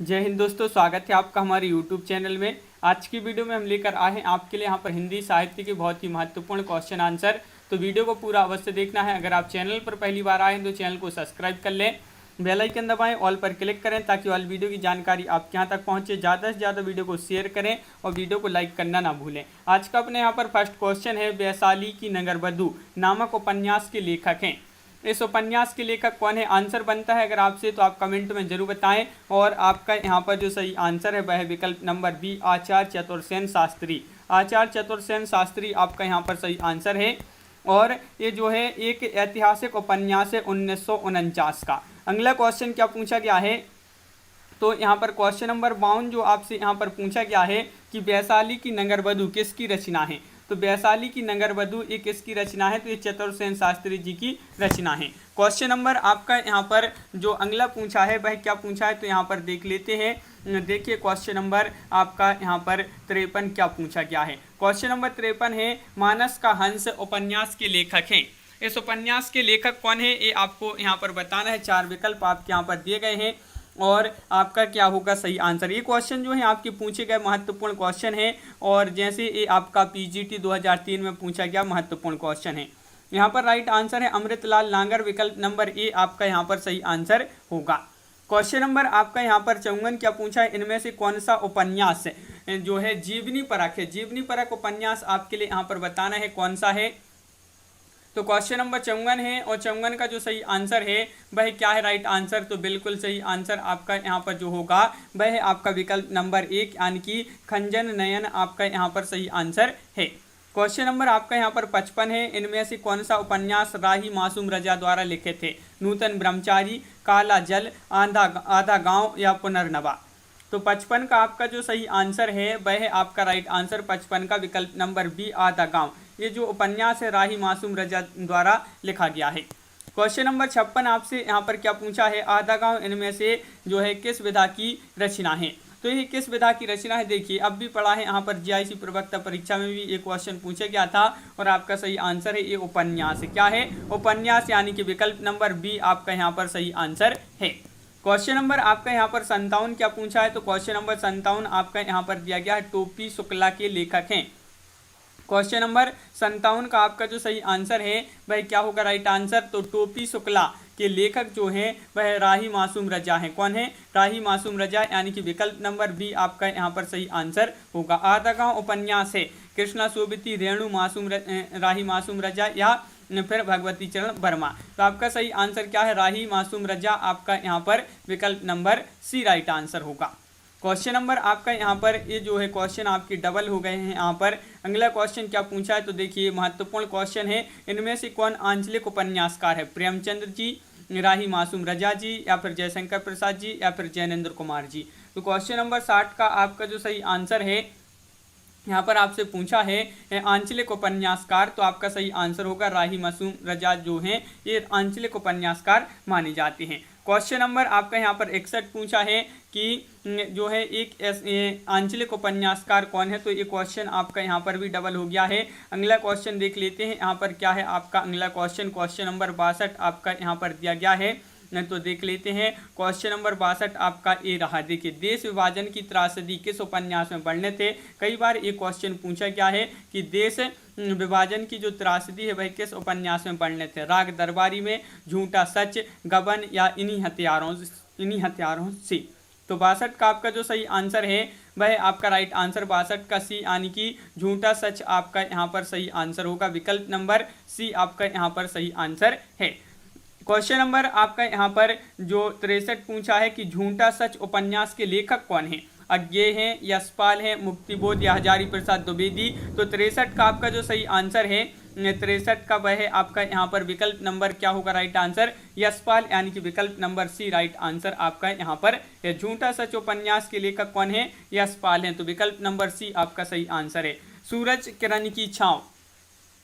जय हिंद दोस्तों, स्वागत है आपका हमारे YouTube चैनल में। आज की वीडियो में हम लेकर आए हैं आपके लिए यहाँ पर हिंदी साहित्य के बहुत ही महत्वपूर्ण क्वेश्चन आंसर। तो वीडियो को पूरा अवश्य देखना है। अगर आप चैनल पर पहली बार आए हैं तो चैनल को सब्सक्राइब कर लें, बेल आइकन दबाएं, ऑल पर क्लिक करें ताकि ऑल वीडियो की जानकारी आपके यहाँ तक पहुँचे। ज़्यादा से ज़्यादा वीडियो को शेयर करें और वीडियो को लाइक करना ना भूलें। आज का अपने यहाँ पर फर्स्ट क्वेश्चन है, वैशाली की नगरवधू नामक उपन्यास के लेखक हैं। इस उपन्यास के लेखक कौन है? आंसर बनता है अगर आपसे तो आप कमेंट में जरूर बताएं। और आपका यहाँ पर जो सही आंसर है वह है विकल्प नंबर बी, आचार्य चतुर्सेन शास्त्री। आचार्य चतुर्सेन शास्त्री आपका यहाँ पर सही आंसर है। और ये जो है एक ऐतिहासिक उपन्यास है 1949 का। अगला क्वेश्चन क्या पूछा गया है? तो यहाँ पर क्वेश्चन नंबर 52 जो आपसे यहाँ पर पूछा गया है कि वैशाली की नगरवधू किसकी रचना है? तो वैशाली की नगरवधू ये किसकी रचना है? तो ये चतुर्सेन शास्त्री जी की रचना है। क्वेश्चन नंबर आपका यहाँ पर जो अगला पूछा है वह क्या पूछा है? तो यहाँ पर देख लेते हैं। देखिए क्वेश्चन नंबर आपका यहाँ पर 53 क्या पूछा गया है। क्वेश्चन नंबर 53 है, मानस का हंस उपन्यास के लेखक हैं। इस उपन्यास के लेखक कौन है ये आपको यहाँ पर बताना है। 4 विकल्प आपके यहाँ पर दिए गए हैं और आपका क्या होगा सही आंसर। ये क्वेश्चन जो है आपके पूछे गए महत्वपूर्ण क्वेश्चन है और जैसे ये आपका पीजीटी 2003 में पूछा गया महत्वपूर्ण क्वेश्चन है। यहाँ पर राइट आंसर है अमृतलाल नागर, विकल्प नंबर ए आपका यहाँ पर सही आंसर होगा। क्वेश्चन नंबर आपका यहाँ पर 54 क्या पूछा है, इनमें से कौन सा उपन्यास जो है जीवनी परक है? जीवनी परक उपन्यास आपके लिए यहाँ पर बताना है कौन सा है। तो क्वेश्चन नंबर 54 है और 54 का जो सही आंसर है वह क्या है राइट आंसर? तो बिल्कुल सही आंसर आपका यहाँ पर जो होगा वह है आपका विकल्प नंबर 1 यानी कि खंजन नयन आपका यहाँ पर सही आंसर है। क्वेश्चन नंबर आपका यहाँ पर 55 है, इनमें से कौन सा उपन्यास राही मासूम रजा द्वारा लिखे थे? नूतन ब्रह्मचारी, काला जल, आधा गांव या पुनर्नवा। तो 55 का आपका जो सही आंसर है वह है आपका राइट आंसर 55 का विकल्प नंबर बी, आधा गांव। ये जो उपन्यास है राही मासूम रजा द्वारा लिखा गया है। क्वेश्चन नंबर 56 आपसे यहाँ पर क्या पूछा है, आधा गांव इनमें से जो है किस विधा की रचना है? तो ये किस विधा की रचना है? देखिए अब भी पढ़ा है यहाँ पर जीआईसी प्रवक्ता परीक्षा में भी ये क्वेश्चन पूछा गया था और आपका सही आंसर है ये उपन्यास। क्या है? उपन्यास, यानी कि विकल्प नंबर बी आपका यहाँ पर सही आंसर है। क्वेश्चन नंबर आपका यहाँ पर 57 क्या पूछा है? तो क्वेश्चन नंबर 57 आपका यहाँ पर दिया गया है टोपी शुक्ला के लेखक हैं। क्वेश्चन नंबर 57 का आपका जो सही आंसर है वह क्या होगा राइट आंसर? तो टोपी शुक्ला के लेखक जो हैं वह राही मासूम रजा हैं। कौन है? राही मासूम रजा, यानी कि विकल्प नंबर बी आपका यहाँ पर सही आंसर होगा। आधा गांव उपन्यास है कृष्णा सोबती, रेणु राही मासूम रजा या फिर भगवती चरण वर्मा। तो आपका सही आंसर क्या है? राही मासूम रजा आपका यहाँ पर विकल्प नंबर सी राइट आंसर होगा। क्वेश्चन नंबर आपका यहाँ पर ये जो है क्वेश्चन आपके डबल हो गए हैं यहाँ पर। अगला क्वेश्चन क्या पूछा है? तो देखिए महत्वपूर्ण क्वेश्चन है, इनमें से कौन आंचलिक उपन्यासकार है? प्रेमचंद्र जी, राही मासूम रजा जी या फिर जयशंकर प्रसाद जी या फिर जैनेन्द्र कुमार जी। तो क्वेश्चन नंबर 60 का आपका जो सही आंसर है यहाँ पर आपसे पूछा है आंचलिक उपन्यासकार, तो आपका सही आंसर होगा राही मासूम रजा जो हैं ये आंचलिक उपन्यासकार माने जाते हैं। क्वेश्चन नंबर आपका यहाँ पर 61 पूछा है कि जो है एक आंचलिक उपन्यासकार कौन है? तो ये क्वेश्चन आपका यहाँ पर भी डबल हो गया है। अगला क्वेश्चन देख लेते हैं यहाँ पर क्या है आपका अगला क्वेश्चन। क्वेश्चन नंबर 62 आपका यहाँ पर दिया गया है, तो देख लेते हैं। क्वेश्चन नंबर 62 आपका ए रहा। देखिए देश विभाजन की त्रासदी किस उपन्यास में वर्णित थे? कई बार ये क्वेश्चन पूछा गया है कि देश विभाजन की जो त्रासदी है वह किस उपन्यास में वर्णित है? राग दरबारी में, झूठा सच, गबन या इन्हीं हथियारों से। तो 62 का आपका जो सही आंसर है वह आपका राइट आंसर 62 का सी, यानी कि झूठा सच आपका यहाँ पर सही आंसर होगा। विकल्प नंबर सी आपका यहाँ पर सही आंसर है। क्वेश्चन नंबर आपका यहाँ पर जो 63 पूछा है कि झूठा सच उपन्यास के लेखक कौन है? अज्ञेय हैं, यशपाल हैं, मुक्तिबोध या हजारी प्रसाद द्विवेदी। तो 63 का आपका जो सही आंसर है 63 का वह है आपका यहाँ पर विकल्प नंबर क्या होगा राइट आंसर? यशपाल, यानी कि विकल्प नंबर सी राइट आंसर आपका यहाँ पर है। झूठा सच उपन्यास के लेखक कौन है? यशपाल हैं, तो विकल्प नंबर सी आपका सही आंसर है। सूरज किरण की छाँव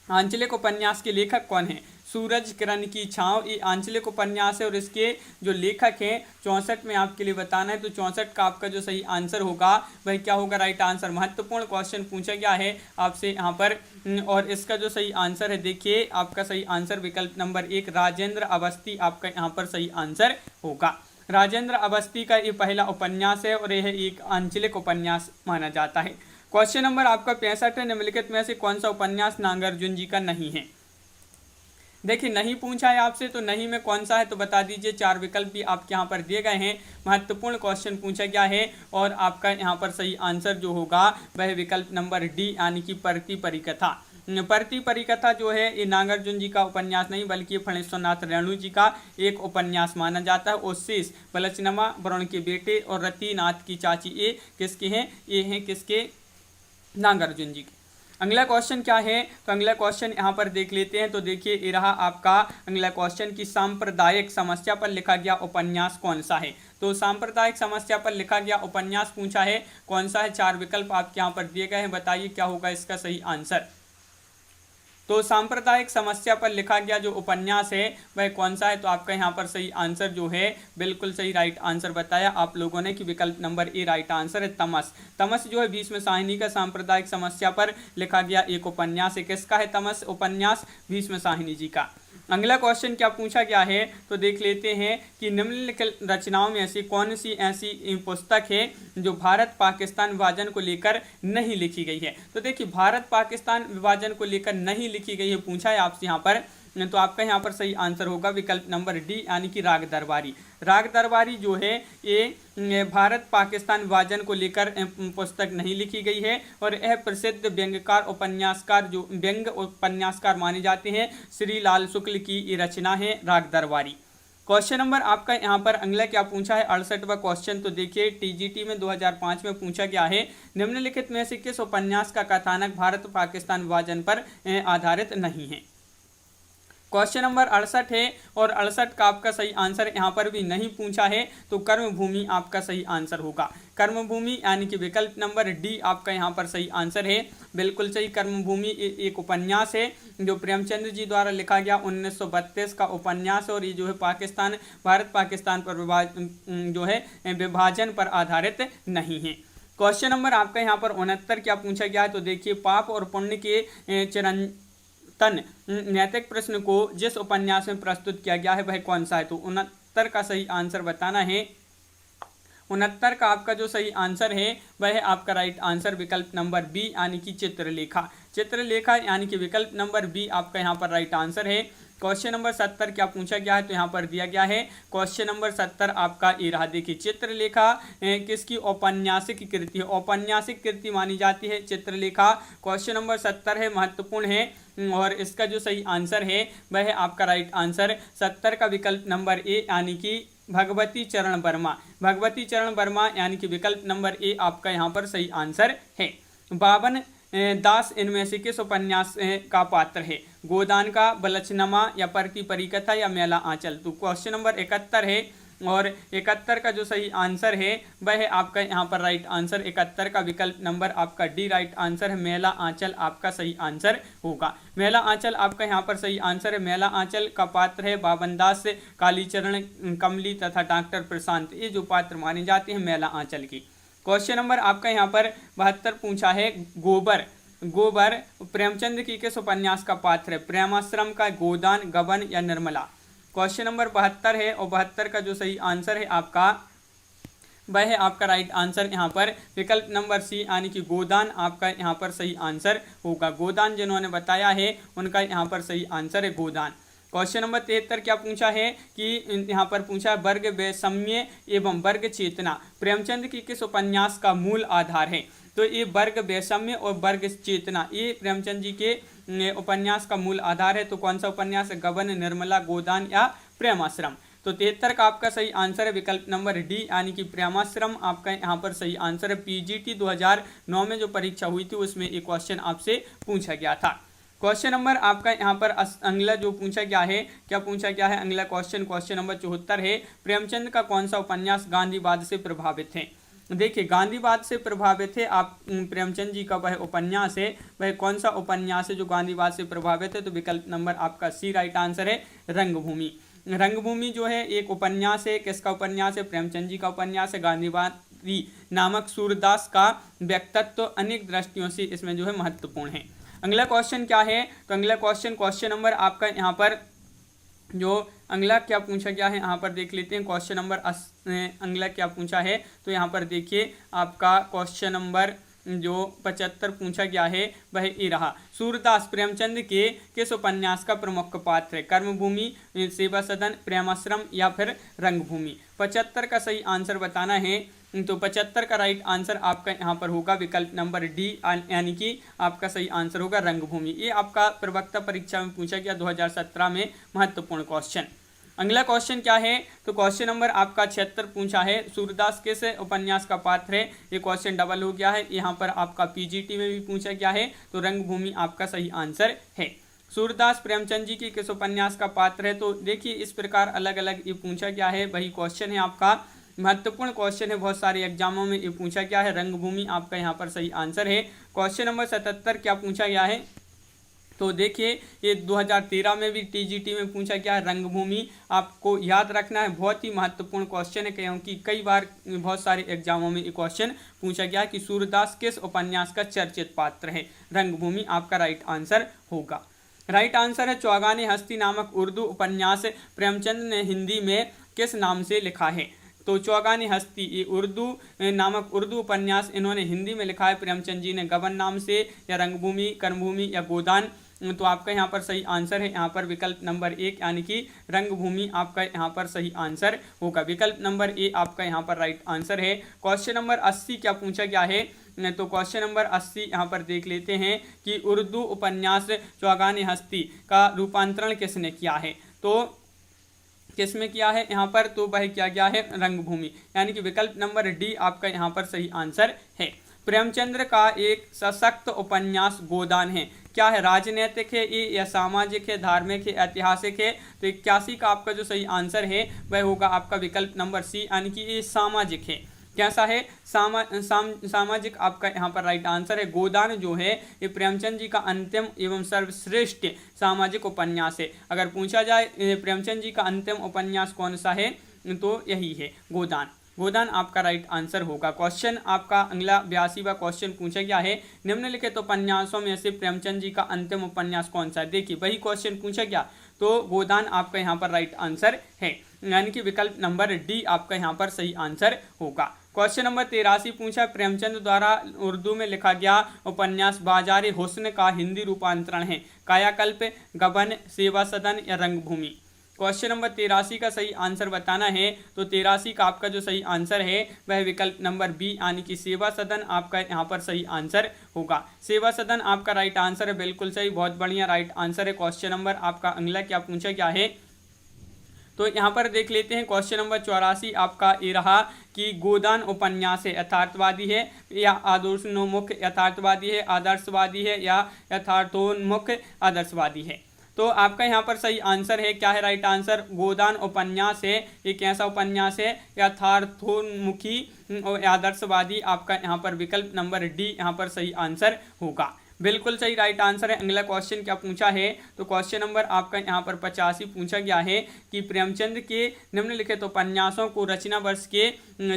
आंचलिक उपन्यास के लेखक कौन है? सूरज किरण की छाँव ये आंचलिक उपन्यास है और इसके जो लेखक हैं 64 में आपके लिए बताना है। तो 64 का आपका जो सही आंसर होगा वह क्या होगा राइट आंसर? महत्वपूर्ण क्वेश्चन पूछा गया है आपसे यहाँ पर और इसका जो सही आंसर है देखिए आपका सही आंसर विकल्प नंबर 1 राजेंद्र अवस्थी आपका यहाँ पर सही आंसर होगा। राजेंद्र अवस्थी का ये पहला उपन्यास है और यह एक आंचलिक उपन्यास माना जाता है। क्वेश्चन नंबर आपका 65 है, निम्नलिखित में से कौन सा उपन्यास नागार्जुन जी का नहीं है। देखिए नहीं पूछा है आपसे तो नहीं में कौन सा है तो बता दीजिए। 4 विकल्प भी आपके यहाँ पर दिए गए हैं। महत्वपूर्ण क्वेश्चन पूछा गया है और आपका यहाँ पर सही आंसर जो होगा वह विकल्प नंबर डी यानी कि परती परिकथा। परती परिकथा जो है ये नागार्जुन जी का उपन्यास नहीं बल्कि ये फणीश्वरनाथ रेणु जी का एक उपन्यास माना जाता है। ओशीस, बलचनमा, वरुण के बेटे और रतिनाथ की चाची ये किसके हैं? ये हैं किसके? नागार्जुन जी के। अगला क्वेश्चन क्या है तो अगला क्वेश्चन यहाँ पर देख लेते हैं। तो देखिए ये रहा आपका अगला क्वेश्चन कि सांप्रदायिक समस्या पर लिखा गया उपन्यास कौन सा है। तो सांप्रदायिक समस्या पर लिखा गया उपन्यास पूछा है कौन सा है। 4 विकल्प आपके यहाँ पर दिए गए हैं, बताइए क्या होगा इसका सही आंसर। तो सांप्रदायिक समस्या पर लिखा गया जो उपन्यास है वह कौन सा है। तो आपका यहाँ पर सही आंसर जो है बिल्कुल सही राइट आंसर बताया आप लोगों ने कि विकल्प नंबर ए राइट आंसर है। तमस। तमस जो है भीष्म साहिनी का सांप्रदायिक समस्या पर लिखा गया एक उपन्यास है। किसका है तमस उपन्यास? भीष्म साहिनी जी का। अगला क्वेश्चन क्या पूछा गया है तो देख लेते हैं कि निम्नलिखित रचनाओं में ऐसी कौन सी ऐसी पुस्तक है जो भारत पाकिस्तान विभाजन को लेकर नहीं लिखी गई है। तो देखिए भारत पाकिस्तान विभाजन को लेकर नहीं लिखी गई है पूछा है आपसे यहाँ पर। तो आपका यहाँ पर सही आंसर होगा विकल्प नंबर डी यानी कि राग दरबारी। राग दरबारी जो है ये भारत पाकिस्तान विभाजन को लेकर पुस्तक नहीं लिखी गई है और यह प्रसिद्ध व्यंग्यकार उपन्यासकार जो व्यंग्य उपन्यासकार माने जाते हैं श्री लाल शुक्ल की ये रचना है राग दरबारी। क्वेश्चन नंबर आपका यहाँ पर अगला क्या पूछा है 68वां क्वेश्चन। तो देखिए टीजीटी में 2005 में पूछा गया है निम्नलिखित में से किस उपन्यास का कथानक भारत पाकिस्तान विभाजन पर आधारित नहीं है। क्वेश्चन नंबर 68 है और 68 का आपका सही आंसर यहाँ पर भी नहीं पूछा है तो कर्मभूमि आपका सही आंसर होगा। कर्मभूमि यानी कि विकल्प नंबर डी आपका यहाँ पर सही आंसर है। बिल्कुल सही। कर्मभूमि एक उपन्यास है जो प्रेमचंद जी द्वारा लिखा गया 1932 का उपन्यास और ये जो है पाकिस्तान भारत पाकिस्तान पर विभाजन पर आधारित नहीं है। क्वेश्चन नंबर आपका यहाँ पर 69 क्या पूछा गया है तो देखिए पाप और पुण्य के चिरंतन नैतिक प्रश्न को जिस उपन्यास में प्रस्तुत किया गया है वह कौन सा है। तो 69 का सही आंसर बताना है। 69 का आपका जो सही आंसर है वह है आपका राइट आंसर विकल्प नंबर बी यानी कि चित्रलेखा। चित्रलेखा यानी कि विकल्प नंबर बी आपका यहाँ पर राइट आंसर है। क्वेश्चन नंबर 70 क्या पूछा गया है तो यहाँ पर दिया गया है क्वेश्चन नंबर 70 आपका ये रहा। देखिए चित्रलेखा किसकी औपन्यासिक कृति है। औपन्यासिक कृति मानी जाती है चित्रलेखा। क्वेश्चन नंबर 70 है, महत्वपूर्ण है और इसका जो सही आंसर है वह है आपका राइट आंसर 70 का विकल्प नंबर ए यानी कि भगवती चरण वर्मा। भगवती चरण वर्मा यानी कि विकल्प नंबर ए आपका यहाँ पर सही आंसर है। 52 दास इनमें से किस उपन्यास का पात्र है। गोदान का, बलचनमा या परती परिकथा या मेला आंचल। तो क्वेश्चन नंबर 71 है और 71 का जो सही आंसर है वह है आपका यहाँ पर राइट आंसर 71 का विकल्प नंबर आपका डी राइट आंसर है। मेला आंचल आपका सही आंसर होगा। मेला आंचल आपका यहाँ पर सही आंसर है। मेला आंचल का पात्र है बाबन दास, कालीचरण कमली तथा डॉक्टर प्रशांत। ये जो पात्र माने जाते हैं मेला आंचल की। क्वेश्चन नंबर आपका यहाँ पर 72 पूछा है गोबर। गोबर प्रेमचंद की किस उपन्यास का पात्र है। प्रेमाश्रम का, गोदान, गबन या निर्मला। क्वेश्चन नंबर 72 है और 72 का जो सही आंसर है आपका वह है आपका राइट आंसर यहाँ पर विकल्प नंबर सी यानी कि गोदान आपका यहाँ पर सही आंसर होगा। गोदान जिन्होंने बताया है उनका यहाँ पर सही आंसर है गोदान। क्वेश्चन नंबर 73 क्या पूछा है कि यहाँ पर पूछा है वर्ग वैषम्य एवं वर्ग चेतना प्रेमचंद की किस उपन्यास का मूल आधार है। तो ये वर्ग वैषम्य और वर्ग चेतना ये प्रेमचंद जी के उपन्यास का मूल आधार है। तो कौन सा उपन्यास है। गबन, निर्मला, गोदान या प्रेमाश्रम। तो 73 का आपका सही आंसर है विकल्प नंबर डी यानी कि प्रेमाश्रम आपका यहाँ पर सही आंसर है। पीजीटी 2009 में जो परीक्षा हुई थी उसमें एक क्वेश्चन आपसे पूछा गया था। क्वेश्चन नंबर आपका यहाँ पर अगला जो पूछा गया है क्या पूछा गया है अगला क्वेश्चन नंबर 74 है प्रेमचंद का कौन सा उपन्यास गांधीवाद से प्रभावित है। देखिए गांधीवाद से प्रभावित है आप प्रेमचंद जी का वह उपन्यास है वह कौन सा उपन्यास है जो गांधीवाद से प्रभावित है। तो विकल्प नंबर आपका सी राइट आंसर है रंगभूमि। रंगभूमि जो है एक उपन्यास है। किसका उपन्यास है। प्रेमचंद जी का उपन्यास है। गांधीवादी नामक सूरदास का व्यक्तित्व अनेक दृष्टियों से इसमें जो है महत्वपूर्ण है। अगला क्वेश्चन क्या है तो अगला क्वेश्चन नंबर आपका यहाँ पर जो अगला क्या पूछा गया है यहाँ पर देख लेते हैं। क्वेश्चन नंबर अगला क्या पूछा है, तो यहाँ पर देखिए आपका क्वेश्चन नंबर जो 75 पूछा गया है वह ये रहा। सूरदास प्रेमचंद के किस उपन्यास का प्रमुख पात्र है? कर्मभूमि, सेवा सदन, प्रेमाश्रम या फिर रंगभूमि? 75 का सही आंसर बताना है। तो 75 का राइट आंसर आपका यहाँ पर होगा विकल्प नंबर डी, यानी कि आपका सही आंसर होगा रंगभूमि। ये आपका प्रवक्ता परीक्षा में पूछा गया 2017 में महत्वपूर्ण क्वेश्चन। अगला क्वेश्चन क्या है, तो क्वेश्चन नंबर आपका 76 पूछा है। सूरदास किस उपन्यास का पात्र है? ये क्वेश्चन डबल हो गया है, यहाँ पर आपका पीजीटी में भी पूछा गया है, तो रंगभूमि आपका सही आंसर है। सूरदास प्रेमचंद जी की किस उपन्यास का पात्र है? तो देखिए इस प्रकार अलग अलग ये पूछा गया है, वही क्वेश्चन है आपका, महत्वपूर्ण क्वेश्चन है, बहुत सारे एग्जामों में ये पूछा गया है। रंगभूमि आपका यहाँ पर सही आंसर है। क्वेश्चन नंबर 77 क्या पूछा गया है, तो देखिए ये 2013 में भी टीजीटी में पूछा गया है रंगभूमि। आपको याद रखना है, बहुत ही महत्वपूर्ण क्वेश्चन है, क्योंकि कई बार बहुत सारे एग्जामों में ये क्वेश्चन पूछा गया है कि सूरदास किस उपन्यास का चर्चित पात्र है? रंगभूमि आपका राइट आंसर होगा। राइट आंसर है चौगाने हस्ती नामक उर्दू उपन्यास प्रेमचंद ने हिंदी में किस नाम से लिखा है? तो चौगाने हस्ती ये उर्दू नामक उर्दू उपन्यास इन्होंने हिंदी में लिखा है प्रेमचंद जी ने गबन नाम से, या रंगभूमि, कर्मभूमि या गोदान? तो आपका यहाँ पर सही आंसर है यहाँ पर विकल्प नंबर 1, यानी कि रंगभूमि आपका यहाँ पर सही आंसर होगा। विकल्प नंबर ए आपका यहाँ पर राइट आंसर है। क्वेश्चन नंबर 80 क्या पूछा गया है, तो क्वेश्चन नंबर 80 यहाँ पर देख लेते हैं कि उर्दू उपन्यास चौगाने हस्ती का रूपांतरण किसने किया है? तो किसमें किया है यहाँ पर, तो वह किया गया है रंगभूमि, यानी कि विकल्प नंबर डी आपका यहाँ पर सही आंसर है। प्रेमचंद्र का एक सशक्त उपन्यास गोदान है, क्या है? राजनीतिक है ये, या सामाजिक है, धार्मिक है, ऐतिहासिक है? तो 81 का आपका जो सही आंसर है वह होगा आपका विकल्प नंबर सी, यानी कि ये सामाजिक है। कैसा है? सामाजिक आपका यहाँ पर राइट आंसर है। गोदान जो है ये प्रेमचंद जी का अंतिम एवं सर्वश्रेष्ठ सामाजिक उपन्यास है। अगर पूछा जाए प्रेमचंद जी का अंतिम उपन्यास कौन सा है, तो यही है गोदान। गोदान आपका राइट आंसर होगा। क्वेश्चन आपका अगला 82वां क्वेश्चन पूछा गया है, निम्नलिखित उपन्यासों में से प्रेमचंद जी का अंतिम उपन्यास कौन सा है? देखिए वही क्वेश्चन पूछा गया, तो गोदान आपका यहाँ पर राइट आंसर है, यानी कि विकल्प नंबर डी आपका यहाँ पर सही आंसर होगा। क्वेश्चन नंबर 83 पूछा, प्रेमचंद द्वारा उर्दू में लिखा गया उपन्यास बाजार हुस्न का हिंदी रूपांतरण है? कायाकल्प, गबन, सेवा सदन या रंगभूमि? क्वेश्चन नंबर 83 का सही आंसर बताना है। तो 83 का आपका जो सही आंसर है वह विकल्प नंबर बी, यानी कि सेवा सदन आपका यहाँ पर सही आंसर होगा। सेवा सदन आपका राइट आंसर है, बिल्कुल सही, बहुत बढ़िया राइट आंसर है। क्वेश्चन नंबर आपका अगला क्या पूछा गया है, तो यहाँ पर देख लेते हैं। क्वेश्चन नंबर 84 आपका ये रहा कि गोदान उपन्यास है यथार्थवादी है या आदर्शोन्मुख? यथार्थवादी है, आदर्शवादी है या यथार्थोन्मुख आदर्शवादी है? तो आपका यहाँ पर सही आंसर है, क्या है राइट आंसर? गोदान उपन्यास है, ये कैसा उपन्यास है? यथार्थोन्मुखी और आदर्शवादी। आपका यहाँ पर विकल्प नंबर डी यहाँ पर सही आंसर होगा, बिल्कुल सही राइट आंसर है। अगला क्वेश्चन क्या पूछा है, तो क्वेश्चन नंबर आपका यहाँ पर 85 पूछा गया है कि प्रेमचंद के निम्नलिखित उपन्यासों को रचना वर्ष के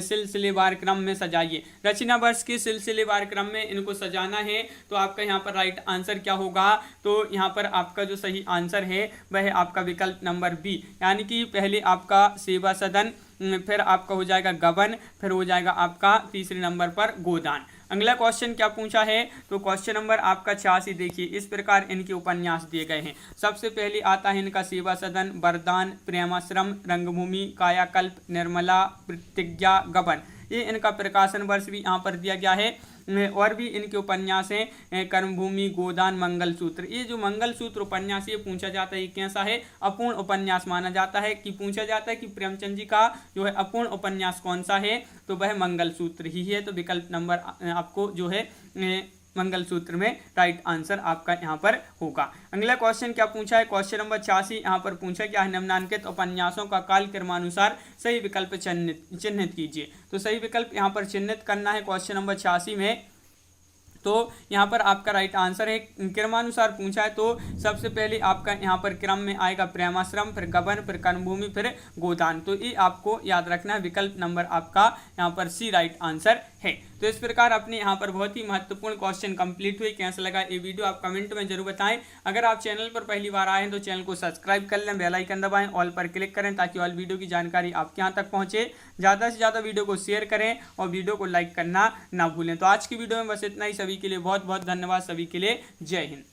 सिलसिलेवार क्रम में सजाइए। रचना वर्ष के सिलसिलेवार क्रम में इनको सजाना है, तो आपका यहाँ पर राइट आंसर क्या होगा? तो यहाँ पर आपका जो सही आंसर है वह आपका विकल्प नंबर बी, यानी कि पहले आपका सेवा सदन, फिर आपका हो जाएगा गबन, फिर हो जाएगा आपका तीसरे नंबर पर गोदान। अगला क्वेश्चन क्या पूछा है, तो क्वेश्चन नंबर आपका 86 देखिए, इस प्रकार इनके उपन्यास दिए गए हैं। सबसे पहले आता है इनका सेवा सदन, वरदान, प्रेमाश्रम, रंगभूमि, कायाकल्प, निर्मला, प्रतिज्ञा, गबन। ये इनका प्रकाशन वर्ष भी यहाँ पर दिया गया है। और भी इनके उपन्यास हैं कर्मभूमि, गोदान, मंगलसूत्र। ये जो मंगलसूत्र उपन्यास ये पूछा जाता है, ये कैसा है? अपूर्ण उपन्यास माना जाता है। कि पूछा जाता है कि प्रेमचंद जी का जो है अपूर्ण उपन्यास कौन सा है, तो वह मंगलसूत्र ही है। तो विकल्प नंबर आपको जो है मंगलसूत्र में राइट आंसर आपका यहाँ पर होगा। अगला क्वेश्चन क्या पूछा है, क्वेश्चन नंबर 86 यहाँ पर पूछा गया है, निम्नांकित उपन्यासों का काल क्रमानुसार सही विकल्प चिन्हित कीजिए। तो सही विकल्प यहाँ पर चिन्हित करना है क्वेश्चन नंबर 86 में। तो यहाँ पर आपका राइट आंसर है, क्रमानुसार पूछा है, तो सबसे पहले आपका यहाँ पर क्रम में आएगा प्रेमाश्रम, फिर गबन, फिर कर्मभूमि, फिर गोदान। तो ये आपको याद रखना है, विकल्प नंबर आपका यहाँ पर सी राइट आंसर है। तो इस प्रकार अपने यहाँ पर बहुत ही महत्वपूर्ण क्वेश्चन कंप्लीट हुए। कैसा लगा ये वीडियो आप कमेंट में जरूर बताएं। अगर आप चैनल पर पहली बार आए हैं तो चैनल को सब्सक्राइब कर लें, बेल आइकन दबाएं, ऑल पर क्लिक करें ताकि ऑल वीडियो की जानकारी आपके यहाँ तक पहुँचे। ज़्यादा से ज़्यादा वीडियो को शेयर करें और वीडियो को लाइक करना ना भूलें। तो आज की वीडियो में बस इतना ही। सभी के लिए बहुत बहुत धन्यवाद। सभी के लिए जय हिंद।